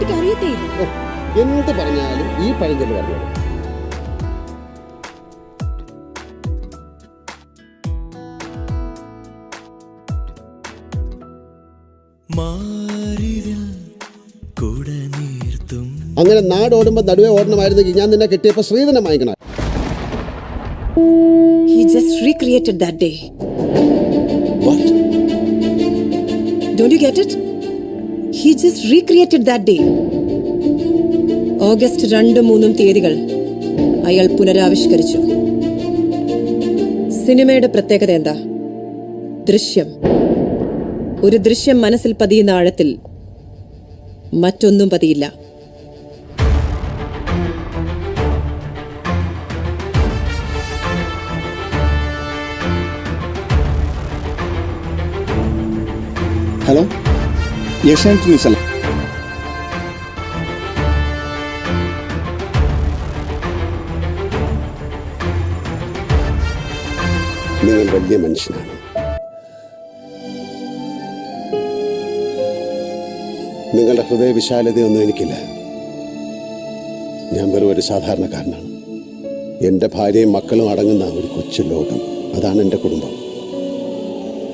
കുട്ടിക്ക് അറിയത്തേയില്ല. എന്ത് പറഞ്ഞാലും ഈ പഴഞ്ചൊല്ല് പറഞ്ഞു. അങ്ങനെ നാടോടുമ്പോ നടുവേ ഓടണമായിരുന്നെങ്കിൽ ഞാൻ നിന്നെ കെട്ടിയപ്പോ ശ്രീധനം വാങ്ങിക്കണം. He just recreated that day. What? Don't you get it? He just recreated that day. August 2-3 തീയതികൾ അയാൾ പുനരാവിഷ്കരിച്ചു. സിനിമയുടെ പ്രത്യേകത എന്താ? ദൃശ്യം. ഒരു ദൃശ്യം മനസ്സിൽ പതിയുന്ന ആഴത്തിൽ മറ്റൊന്നും പതിയില്ല. ഹലോ, ഏഷ്യാനെറ്റ് ന്യൂസ് അല്ല? നിങ്ങൾ വലിയ മനുഷ്യനാണ്. നിങ്ങളുടെ ഹൃദയവിശാലതയൊന്നും എനിക്കില്ല. ഞാൻ വെറും ഒരു സാധാരണക്കാരനാണ്. എൻ്റെ ഭാര്യയും മക്കളും അടങ്ങുന്ന ഒരു കൊച്ചു ലോകം, അതാണ് എൻ്റെ കുടുംബം.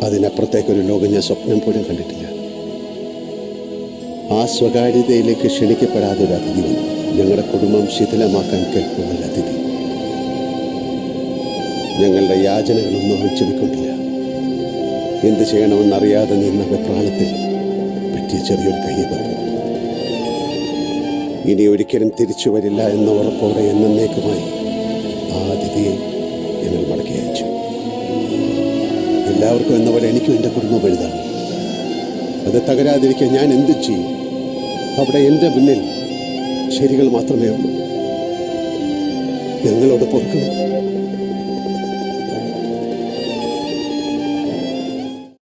അതിനപ്പുറത്തേക്കൊരു ലോകം ഞാൻ സ്വപ്നം പോലും കണ്ടിട്ടില്ല. ആ സ്വകാര്യതയിലേക്ക് ക്ഷണിക്കപ്പെടാതെ ഒരു അതിഥി വന്നു. ഞങ്ങളുടെ കുടുംബം ശിഥിലമാക്കാൻ കേൾക്കുന്നൊരു അതിഥി. ഞങ്ങളുടെ യാചനകളൊന്നും അവൻ ചെവിക്കൊണ്ടില്ല. എന്ത് ചെയ്യണമെന്നറിയാതെ നിന്ന വെപ്രാളത്തിൽ പറ്റിയ ചെറിയൊരു കയ്യബദ്ധം. ഇനി ഒരിക്കലും തിരിച്ചു വരില്ല എന്ന ഉറപ്പോടെ എന്നേക്കുമായി ആ അതിഥിയെ ഞങ്ങൾ മടക്കി അയച്ചു. എല്ലാവർക്കും എന്ന പോലെ എനിക്കും എൻ്റെ കുടുംബം വലുതാണ്. അത് തകരാതിരിക്കാൻ ഞാൻ എന്ത് ചെയ്യും? അവിടെ എൻ്റെ മുന്നിൽ ശരികൾ മാത്രമേ ഉള്ളൂ. ഞങ്ങളോട് പൊറുക്കണം.